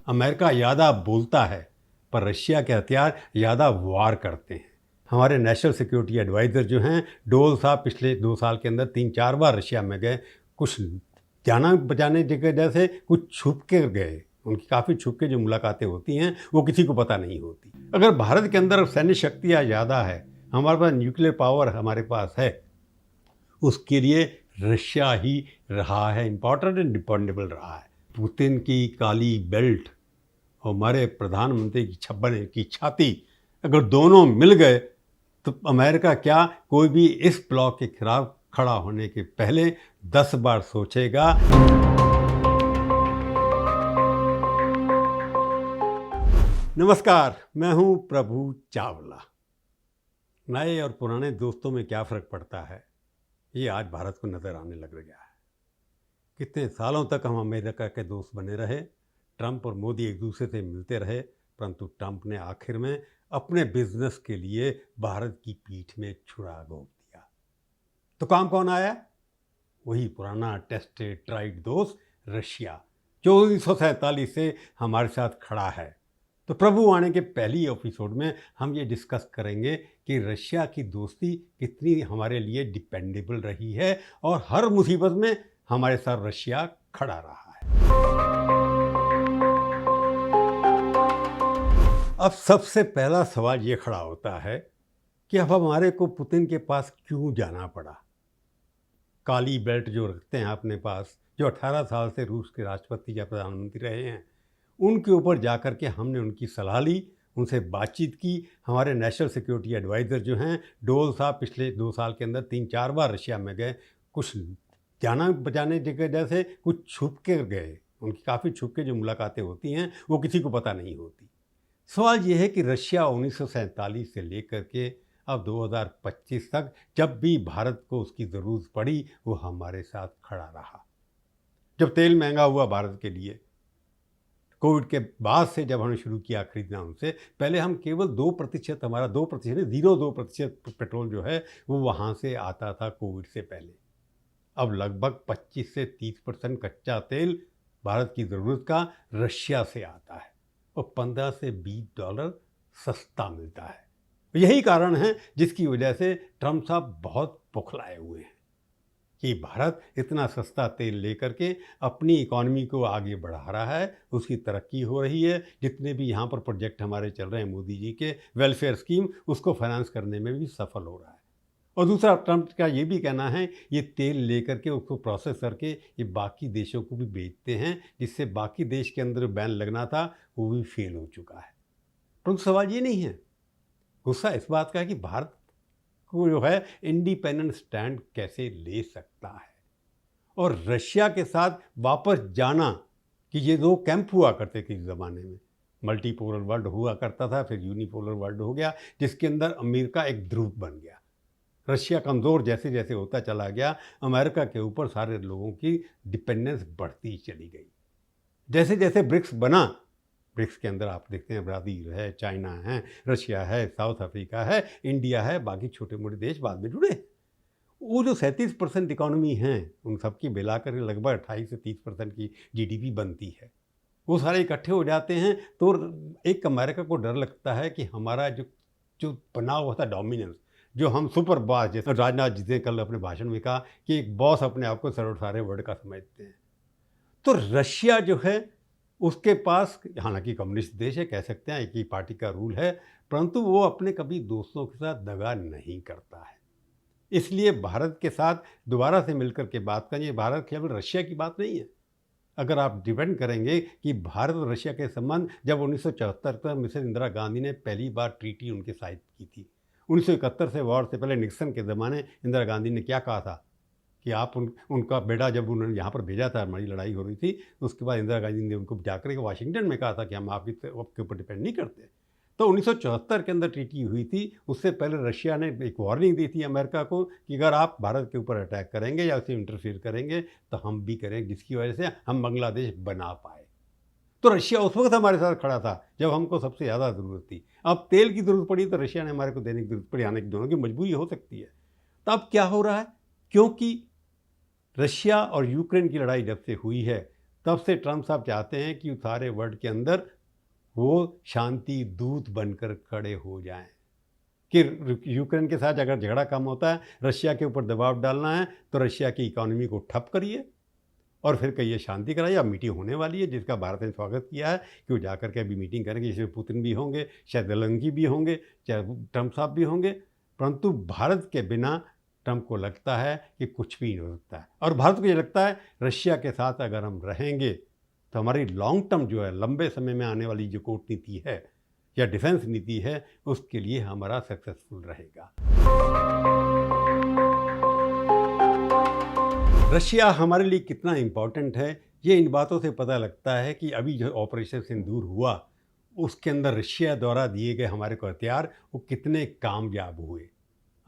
America ज़्यादा बोलता है पर रशिया के हथियार ज़्यादा वार करते हैं। हमारे नेशनल सिक्योरिटी एडवाइज़र जो हैं डोल साहब पिछले 2 साल के अंदर 3-4 बार रशिया में गए। कुछ जाना बचाने की वजह से कुछ छुप के गए। उनकी काफ़ी छुप के जो मुलाकातें होती हैं वो किसी को पता नहीं होती। अगर भारत के अंदर सैन्य शक्तियाँ ज़्यादा है, हमारे पास न्यूक्लियर पावर हमारे पास है, उसके लिए रशिया ही रहा है इम्पॉर्टेंट एंड डिपेंडेबल रहा है। पुतिन की काली बेल्ट और हमारे प्रधानमंत्री की 56 इंच की छाती अगर दोनों मिल गए तो अमेरिका क्या कोई भी इस ब्लॉक के खिलाफ खड़ा होने के पहले 10 बार सोचेगा। नमस्कार, मैं हूं प्रभु चावला। नए और पुराने दोस्तों में क्या फ़र्क पड़ता है, ये आज भारत को नज़र आने लग गया है। कितने सालों तक हम अमेरिका के दोस्त बने रहे, ट्रंप और मोदी एक दूसरे से मिलते रहे, परंतु ट्रंप ने आखिर में अपने बिजनेस के लिए भारत की पीठ में छुरा घोंप दिया। तो काम कौन आया? वही पुराना टेस्टेड ट्राइड दोस्त रशिया, जो 1947 से हमारे साथ खड़ा है। तो प्रभुवाणी के पहली एपिसोड में हम ये डिस्कस करेंगे कि रशिया की दोस्ती कितनी हमारे लिए डिपेंडेबल रही है और हर मुसीबत में हमारे साथ रशिया खड़ा रहा है। अब सबसे पहला सवाल ये खड़ा होता है कि अब हमारे को पुतिन के पास क्यों जाना पड़ा। काली बेल्ट जो रखते हैं अपने पास, जो 18 साल से रूस के राष्ट्रपति या प्रधानमंत्री रहे हैं, उनके ऊपर जाकर के हमने उनकी सलाह ली, उनसे बातचीत की। हमारे नेशनल सिक्योरिटी एडवाइज़र जो हैं डोल साहब पिछले 2 साल के अंदर 3-4 बार रशिया में गए। कुछ जाना बचाने की वजह से कुछ छुप के गए। उनकी काफ़ी छुप के जो मुलाकातें होती हैं वो किसी को पता नहीं होती। सवाल ये है कि रशिया 1947 से लेकर के अब 2025 तक जब भी भारत को उसकी ज़रूरत पड़ी वो हमारे साथ खड़ा रहा। जब तेल महंगा हुआ भारत के लिए, कोविड के बाद से जब हमने शुरू किया खरीदना उनसे, पहले हम केवल 2%, हमारा 2% 0.2% पेट्रोल जो है वो वहाँ से आता था कोविड से पहले। अब लगभग 25 से 30% कच्चा तेल भारत की ज़रूरत का रशिया से आता है और 15 से $20 सस्ता मिलता है। यही कारण है जिसकी वजह से ट्रंप साहब बहुत बौखलाए हुए हैं कि भारत इतना सस्ता तेल लेकर के अपनी इकॉनमी को आगे बढ़ा रहा है, उसकी तरक्की हो रही है। जितने भी यहाँ पर प्रोजेक्ट हमारे चल रहे हैं मोदी जी के वेलफेयर स्कीम, उसको फाइनेंस करने में भी सफल हो रहा है। और दूसरा, ट्रंप का ये भी कहना है ये तेल लेकर के उसको प्रोसेस करके ये बाकी देशों को भी बेचते हैं, जिससे बाकी देश के अंदर बैन लगना था वो भी फेल हो चुका है। परंतु सवाल ये नहीं है, गुस्सा इस बात का है कि भारत को जो है इंडिपेंडेंट स्टैंड कैसे ले सकता है और रशिया के साथ वापस जाना। कि ये 2 कैंप हुआ करते थे इस ज़माने में, मल्टीपोलर वर्ल्ड हुआ करता था, फिर यूनिपोलर वर्ल्ड हो गया, जिसके अंदर अमेरिका एक ध्रुव बन गया। रशिया कमज़ोर जैसे जैसे होता चला गया, अमेरिका के ऊपर सारे लोगों की डिपेंडेंस बढ़ती चली गई। जैसे जैसे ब्रिक्स बना, ब्रिक्स के अंदर आप देखते हैं ब्राज़ील है, चाइना है, रशिया है, साउथ अफ्रीका है, इंडिया है, बाकी छोटे मोटे देश बाद में जुड़े। वो जो 37% इकॉनमी हैं, उन सब की मिलाकर लगभग 28 से 30% की जीडीपी बनती है। वो सारे इकट्ठे हो जाते हैं तो एक अमेरिका को डर लगता है कि हमारा जो जो बना हुआ था डोमिनेंस, जो हम सुपर बॉस, जैसे राजनाथ जी ने कल अपने भाषण में कहा कि एक बॉस अपने आप को सारे वर्ल्ड का समझते हैं। तो रशिया जो है उसके पास, हालांकि कम्युनिस्ट देश है, कह सकते हैं एक ही पार्टी का रूल है, परंतु वो अपने कभी दोस्तों के साथ दगा नहीं करता है। इसलिए भारत के साथ दोबारा से मिलकर के बात करें, भारत केवल रशिया की बात नहीं है। अगर आप डिपेंड करेंगे कि भारत और रशिया के संबंध, जब 1974 में मिसेस इंदिरा गांधी ने पहली बार ट्रीटी उनके साथ की थी, 1971 से वॉर से पहले निक्सन के ज़माने इंदिरा गांधी ने क्या कहा था कि आप उनका बेटा जब उन्होंने यहाँ पर भेजा था, हमारी लड़ाई हो रही थी, उसके बाद इंदिरा गांधी ने उनको जाकर के वाशिंगटन में कहा था कि हम आपके ऊपर डिपेंड नहीं करते। तो 1974 के अंदर ट्रीटी हुई थी। उससे पहले रशिया ने एक वार्निंग दी थी अमेरिका को कि अगर आप भारत के ऊपर अटैक करेंगे या उसे इंटरफेयर करेंगे तो हम भी करेंगे, जिसकी वजह से हम बांग्लादेश बना पाए। तो रशिया उस वक्त हमारे साथ खड़ा था जब हमको सबसे ज़्यादा ज़रूरत थी। अब तेल की ज़रूरत पड़ी तो रशिया ने हमारे को देने की ज़रूरत पड़ी, आने की दोनों की मजबूरी हो सकती है। तो अब क्या हो रहा है, क्योंकि रशिया और यूक्रेन की लड़ाई जब से हुई है तब से ट्रम्प साहब चाहते हैं कि सारे वर्ल्ड के अंदर वो शांति दूत बनकर खड़े हो जाएं कि यूक्रेन के साथ अगर झगड़ा कम होता है, रशिया के ऊपर दबाव डालना है तो रशिया की इकोनॉमी को ठप करिए और फिर कहिए शांति कराइए। अब मीटिंग होने वाली है जिसका भारत ने स्वागत किया है कि वो जाकर के अभी मीटिंग करेंगे, जिसमें पुतिन भी होंगे, शायद ज़ेलेंस्की भी होंगे, चाहे ट्रम्प साहब भी होंगे। परंतु भारत के बिना ट्रम्प को लगता है कि कुछ भी नहीं हो सकता है, और भारत को ये लगता है रशिया के साथ अगर हम रहेंगे तो हमारी लॉन्ग टर्म जो है, लंबे समय में आने वाली जो कूटनीति है या डिफेंस नीति है, उसके लिए हमारा सक्सेसफुल रहेगा। रशिया हमारे लिए कितना इम्पोर्टेंट है, ये इन बातों से पता लगता है कि अभी जो ऑपरेशन सिंदूर हुआ उसके अंदर रशिया द्वारा दिए गए हमारे को हथियार वो कितने कामयाब हुए।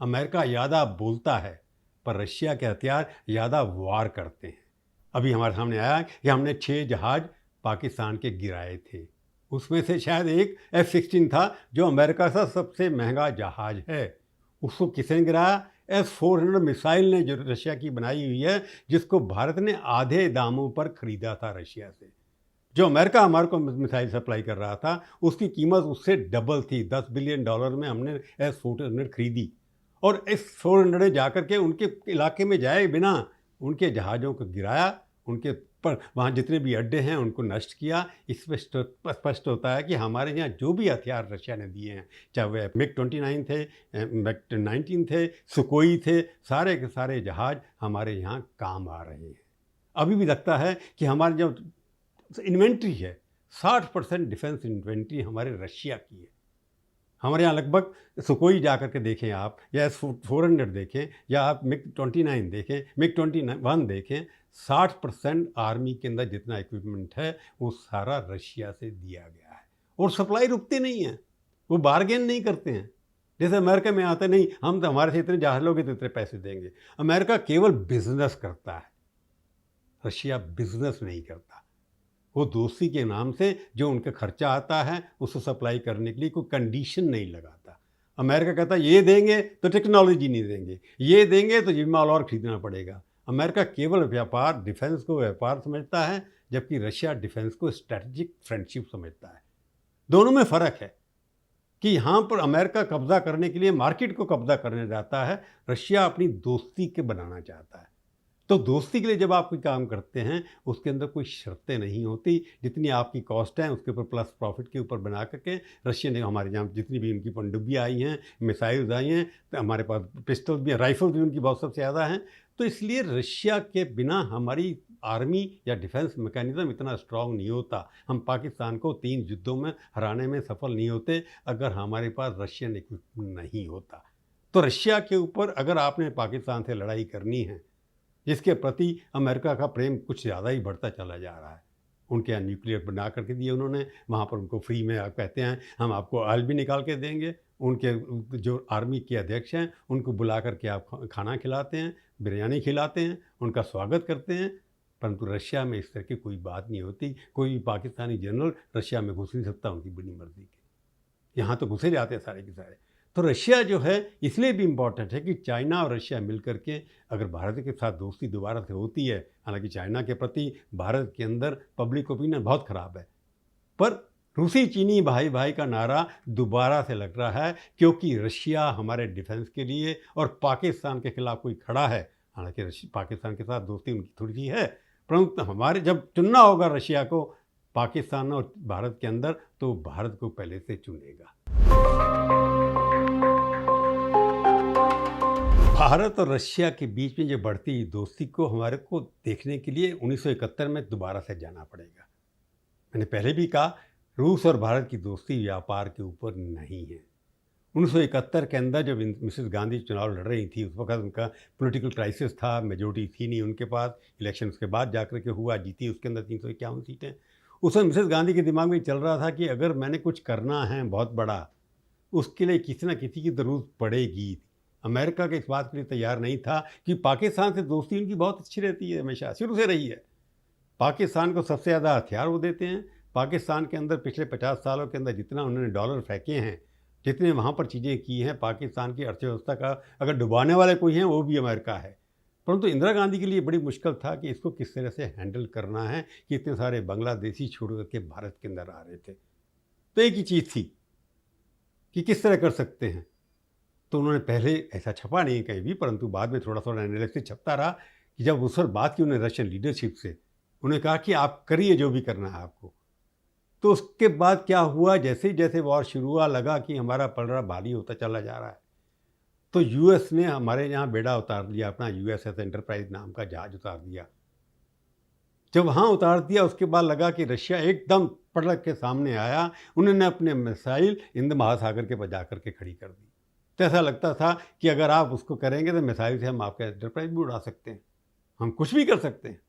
अमेरिका ज़्यादा बोलता है पर रशिया के हथियार ज़्यादा वार करते हैं। अभी हमारे सामने आया कि हमने 6 जहाज़ पाकिस्तान के गिराए थे, उसमें से शायद एक F-16 था जो अमेरिका का सबसे महंगा जहाज़ है। उसको किसने गिराया? S-400 मिसाइल ने जो रशिया की बनाई हुई है, जिसको भारत ने आधे दामों पर ख़रीदा था रशिया से। जो अमेरिका हमारे को मिसाइल सप्लाई कर रहा था उसकी कीमत उससे डबल थी। $10 बिलियन में हमने S-400 खरीदी, और S-400 जाकर के उनके इलाके में जाए बिना उनके जहाज़ों को गिराया, उनके पर वहाँ जितने भी अड्डे हैं उनको नष्ट किया। इसमें स्पष्ट होता है कि हमारे यहाँ जो भी हथियार रशिया ने दिए हैं, चाहे वह MiG-29 थे, MiG-19 थे, सुकोई थे, सारे के सारे जहाज़ हमारे यहाँ काम आ रहे हैं। अभी भी लगता है कि हमारी जो इन्वेंट्री है 60% डिफेंस इन्वेंट्री हमारे रशिया की है। हमारे यहाँ लगभग सुकोई जा कर के देखें आप, या S-400 देखें, या आप MiG-29 देखें, MiG-21 देखें, 60% आर्मी के अंदर जितना इक्विपमेंट है वो सारा रशिया से दिया गया है। और सप्लाई रुकती नहीं है, वो बार्गेन नहीं करते हैं जैसे अमेरिका में आते नहीं, हम तो हमारे से इतने जहाज लोगे तो इतने पैसे देंगे। अमेरिका केवल बिजनेस करता है, रशिया बिजनेस नहीं करता। वो दोस्ती के नाम से जो उनका खर्चा आता है उसको सप्लाई करने के लिए कोई कंडीशन नहीं लगाता। अमेरिका कहता है ये देंगे तो टेक्नोलॉजी नहीं देंगे, ये देंगे तो ये माल और खरीदना पड़ेगा। अमेरिका केवल व्यापार, डिफेंस को व्यापार समझता है, जबकि रशिया डिफेंस को स्ट्रेटजिक फ्रेंडशिप समझता है। दोनों में फ़र्क है कि यहाँ पर अमेरिका कब्जा करने के लिए मार्केट को कब्जा करने जाता है, रशिया अपनी दोस्ती के बनाना चाहता है। तो दोस्ती के लिए जब आप कोई काम करते हैं उसके अंदर कोई शर्तें नहीं होती, जितनी आपकी कॉस्ट है उसके ऊपर प्लस प्रॉफिट के ऊपर बना करके रशिया ने हमारे यहाँ जितनी भी उनकी पनडुब्बियाँ आई हैं, मिसाइल्स आई हैं, तो हमारे पास पिस्टल भी, राइफल भी उनकी बहुत सबसे ज़्यादा हैं। तो इसलिए रशिया के बिना हमारी आर्मी या डिफेंस मैकेनिज़्म इतना स्ट्रांग नहीं होता। हम पाकिस्तान को 3 युद्धों में हराने में सफल नहीं होते अगर हमारे पास रशियन इक्विपमेंट नहीं होता। तो रशिया के ऊपर अगर आपने पाकिस्तान से लड़ाई करनी है, जिसके प्रति अमेरिका का प्रेम कुछ ज़्यादा ही बढ़ता चला जा रहा है, उनके यहाँ न्यूक्लियर बना करके दिए उन्होंने, वहाँ पर उनको फ्री में आप कहते हैं हम आपको ऑयल भी निकाल के देंगे। उनके जो आर्मी के अध्यक्ष हैं उनको बुला करके आप खाना खिलाते हैं, बिरयानी खिलाते हैं, उनका स्वागत करते हैं। परंतु रशिया में इस तरह की कोई बात नहीं होती। कोई भी पाकिस्तानी जनरल रशिया में घुस नहीं सकता उनकी बड़ी मर्जी के, यहाँ तो घुसे जाते हैं सारे के सारे। तो रशिया जो है इसलिए भी इम्पॉर्टेंट है कि चाइना और रशिया मिलकर के अगर भारत के साथ दोस्ती दोबारा से होती है, हालांकि चाइना के प्रति भारत के अंदर पब्लिक ओपिनियन बहुत ख़राब है, पर रूसी चीनी भाई भाई का नारा दोबारा से लग रहा है, क्योंकि रशिया हमारे डिफेंस के लिए और पाकिस्तान के खिलाफ कोई खड़ा है। हालांकि पाकिस्तान के साथ दोस्ती उनकी थोड़ी सी है, परंतु हमारे जब चुनना होगा रशिया को पाकिस्तान और भारत के अंदर, तो भारत को पहले से चुनेगा। भारत और रशिया के बीच में जो बढ़ती दोस्ती को हमारे को देखने के लिए 1971 में दोबारा से जाना पड़ेगा। मैंने पहले भी कहा, रूस और भारत की दोस्ती व्यापार के ऊपर नहीं है। 1971 के अंदर जब मिसेस गांधी चुनाव लड़ रही थी, उस वक्त उनका पॉलिटिकल क्राइसिस था, मेजोरिटी थी नहीं उनके पास। इलेक्शन उसके बाद जाकर के हुआ, जीती उसके अंदर 351 सीटें। उस समय मिसेस गांधी के दिमाग में चल रहा था कि अगर मैंने कुछ करना है बहुत बड़ा, उसके लिए किसी न किसी की ज़रूरत पड़ेगी। अमेरिका के इस बात के लिए तैयार नहीं था कि पाकिस्तान से दोस्ती उनकी बहुत अच्छी रहती है, हमेशा शुरू से रही है। पाकिस्तान को सबसे ज़्यादा हथियार वो देते हैं। पाकिस्तान के अंदर पिछले 50 सालों के अंदर जितना उन्होंने डॉलर फेंके हैं, जितने वहाँ पर चीज़ें की हैं, पाकिस्तान की अर्थव्यवस्था का अगर डुबाने वाले कोई हैं वो भी अमेरिका है। परंतु इंदिरा गांधी के लिए बड़ी मुश्किल था कि इसको किस तरह से हैंडल करना है कि इतने सारे बांग्लादेशी छोड़ करके भारत के अंदर आ रहे थे। तो एक ही चीज़ थी कि किस तरह कर सकते हैं। तो उन्होंने पहले ऐसा छपा नहीं कहीं भी, परंतु बाद में थोड़ा थोड़ा एनालिसिस छपता रहा कि जब उस पर बात की उन्होंने रशियन लीडरशिप से, उन्होंने कहा कि आप करिए जो भी करना है आपको। तो उसके बाद क्या हुआ, जैसे ही जैसे वॉर शुरू हुआ लगा कि हमारा पलड़ा भारी होता चला जा रहा है, तो यूएस ने हमारे यहाँ बेड़ा उतार लिया, अपना यूएसएस एंटरप्राइज नाम का जहाज उतार दिया। जब वहाँ उतार दिया उसके बाद लगा कि रशिया एकदम पलट के सामने आया, उन्होंने अपने मिसाइल हिंद महासागर के बजा करके खड़ी कर दी। तो ऐसा लगता था कि अगर आप उसको करेंगे तो मिसाइल से हम आपका एंटरप्राइज भी उड़ा सकते हैं, हम कुछ भी कर सकते हैं।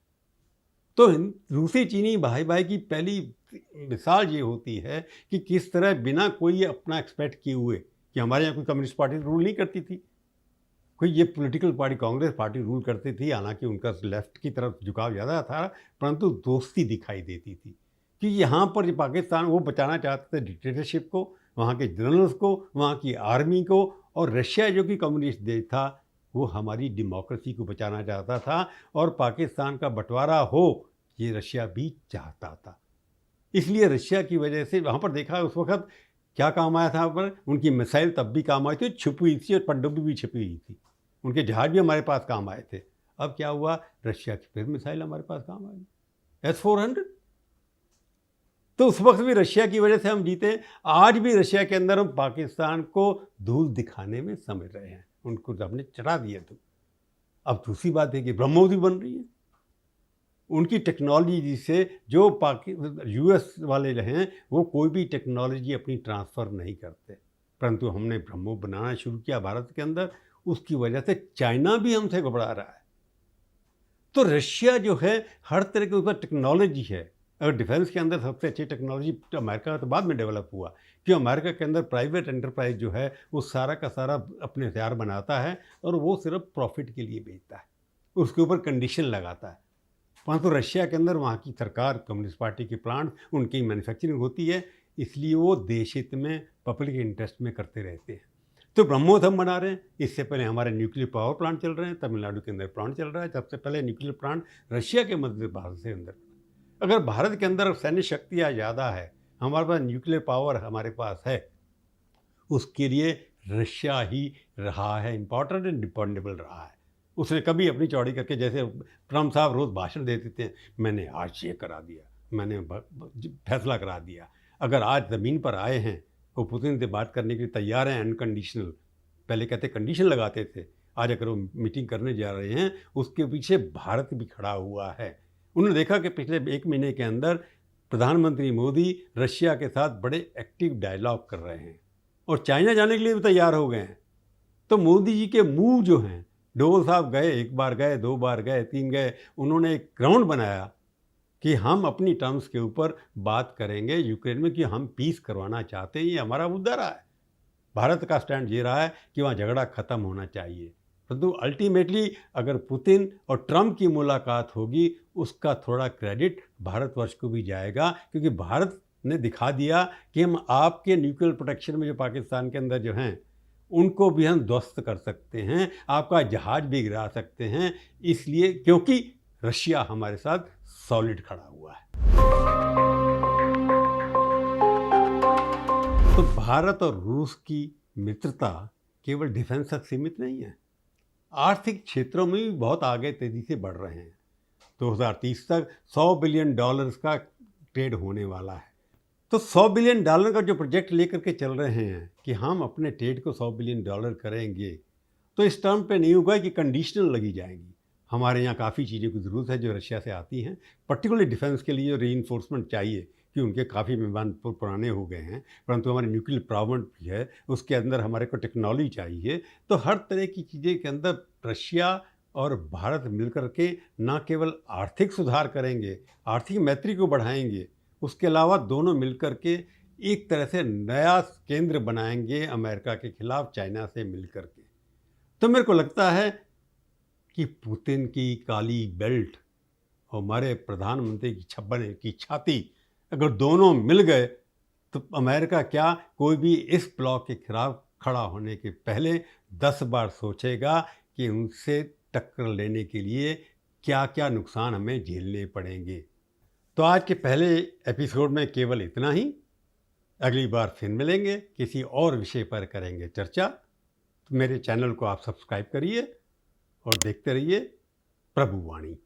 तो रूसी चीनी भाई भाई की पहली मिसाल ये होती है कि किस तरह बिना कोई अपना एक्सपेक्ट किए हुए, कि हमारे यहाँ कोई कम्युनिस्ट पार्टी रूल नहीं करती थी, कोई ये political party Congress party rule करती थी, हालांकि उनका लेफ्ट की तरफ झुकाव ज़्यादा था, परंतु दोस्ती दिखाई देती थी कि यहाँ पर जो पाकिस्तान वो बचाना चाहते थे डिक्टेटरशिप को, वहाँ के जनरल्स को, वहाँ की आर्मी को, और रशिया जो कि कम्युनिस्ट देश था वो हमारी डेमोक्रेसी को बचाना चाहता था, और पाकिस्तान का बंटवारा हो ये रशिया भी चाहता था। इसलिए रशिया की वजह से वहाँ पर देखा उस वक्त क्या काम आया था, पर उनकी मिसाइल तब भी काम आई थी, छुपी हुई थी और पनडुब्बी भी छुपी हुई थी, उनके जहाज भी हमारे पास काम आए थे। अब क्या हुआ, रशिया की फिर मिसाइल हमारे पास काम आई S-400। तो उस वक्त भी रशिया की वजह से हम जीते। आज भी रशिया के अंदर हम पाकिस्तान को धूल दिखाने में समझ रहे हैं, उनको हमने चढ़ा दिया। तो अब दूसरी बात है कि ब्रह्मोस भी बन रही है, उनकी टेक्नोलॉजी से जो यूएस वाले हैं वो कोई भी टेक्नोलॉजी अपनी ट्रांसफ़र नहीं करते, परंतु हमने ब्रह्मोस बनाना शुरू किया भारत के अंदर, उसकी वजह से चाइना भी हमसे घबरा रहा है। तो रशिया जो है हर तरह के ऊपर टेक्नोलॉजी है। अगर डिफेंस के अंदर सबसे अच्छी टेक्नोलॉजी तो अमेरिका तो बाद में डेवलप हुआ, कि अमेरिका के अंदर प्राइवेट एंटरप्राइज जो है वो सारा का सारा अपने हथियार बनाता है और वो सिर्फ प्रॉफिट के लिए बेचता है, उसके ऊपर कंडीशन लगाता है। परंतु रशिया के अंदर वहाँ की सरकार, कम्युनिस्ट पार्टी के प्लांट, उनकी मैन्युफैक्चरिंग होती है, इसलिए वो देश हित में, पब्लिक इंटरेस्ट में करते रहते हैं। तो ब्रह्मोस हम बना रहे हैं, इससे पहले हमारे न्यूक्लियर पावर प्लांट चल रहे हैं, तमिलनाडु के अंदर प्लांट चल रहा है, सबसे पहले न्यूक्लियर प्लांट रशिया के मध्य भारत से अंदर। अगर भारत के अंदर सैन्य शक्तियाँ ज़्यादा है, हमारे पास न्यूक्लियर पावर हमारे पास है, उसके लिए रशिया ही रहा है इम्पॉर्टेंट एंड डिपेंडेबल रहा है। उसने कभी अपनी चौड़ी करके, जैसे ट्रम्प साहब रोज़ भाषण देते थे, मैंने आज ये करा दिया, मैंने फैसला करा दिया। अगर आज ज़मीन पर आए हैं वो पुतिन से बात करने के लिए तैयार हैं अनकंडीशनल, पहले कहते कंडीशन लगाते थे, आज अगर वो मीटिंग करने जा रहे हैं उसके पीछे भारत भी खड़ा हुआ है। उन्होंने देखा कि पिछले 1 महीने के अंदर प्रधानमंत्री मोदी रशिया के साथ बड़े एक्टिव डायलॉग कर रहे हैं और चाइना जाने के लिए भी तैयार हो गए हैं। तो मोदी जी के मूव जो हैं, डोवाल साहब गए, 1 बार गए, 2 बार गए, 3 गए, उन्होंने एक ग्राउंड बनाया कि हम अपनी टर्म्स के ऊपर बात करेंगे यूक्रेन में, कि हम पीस करवाना चाहते हैं, ये हमारा मुद्दा रहा है। भारत का स्टैंड ये रहा है कि वहाँ झगड़ा ख़त्म होना चाहिए। परंतु अल्टीमेटली अगर पुतिन और ट्रम्प की मुलाकात होगी, उसका थोड़ा क्रेडिट भारतवर्ष को भी जाएगा, क्योंकि भारत ने दिखा दिया कि हम आपके न्यूक्लियर प्रोटेक्शन में जो पाकिस्तान के अंदर जो हैं उनको भी हम ध्वस्त कर सकते हैं, आपका जहाज भी गिरा सकते हैं, इसलिए क्योंकि रशिया हमारे साथ सॉलिड खड़ा हुआ है। तो भारत और रूस की मित्रता केवल डिफेंस तक सीमित नहीं है, आर्थिक क्षेत्रों में भी बहुत आगे तेजी से बढ़ रहे हैं। 2030 तक $100 बिलियन का ट्रेड होने वाला है। तो $100 बिलियन का जो प्रोजेक्ट लेकर के चल रहे हैं कि हम अपने ट्रेड को $100 बिलियन करेंगे, तो इस टर्म पे नहीं होगा कि कंडीशनल लगी जाएंगी। हमारे यहाँ काफ़ी चीज़ें की ज़रूरत है जो रशिया से आती हैं, पर्टिकुलरली डिफेंस के लिए रीइंफोर्समेंट चाहिए, कि उनके काफ़ी विमान पुराने हो गए हैं, परंतु हमारे न्यूक्लियर पावर भी है, उसके अंदर हमारे को टेक्नोलॉजी चाहिए। तो हर तरह की चीज़ें के अंदर रशिया और भारत मिलकर के न केवल आर्थिक सुधार करेंगे, आर्थिक मैत्री को बढ़ाएंगे, उसके अलावा दोनों मिलकर के एक तरह से नया केंद्र बनाएंगे अमेरिका के खिलाफ, चाइना से मिलकर के। तो मेरे को लगता है कि पुतिन की काली बेल्ट और हमारे प्रधानमंत्री की छप्पन की छाती, अगर दोनों मिल गए तो अमेरिका क्या, कोई भी इस ब्लॉक के खिलाफ खड़ा होने के पहले 10 बार सोचेगा कि उनसे टक्कर लेने के लिए क्या क्या नुकसान हमें झेलने पड़ेंगे। तो आज के पहले एपिसोड में केवल इतना ही। अगली बार फिर मिलेंगे, किसी और विषय पर करेंगे चर्चा। तो मेरे चैनल को आप सब्सक्राइब करिए और देखते रहिए प्रभुवाणी।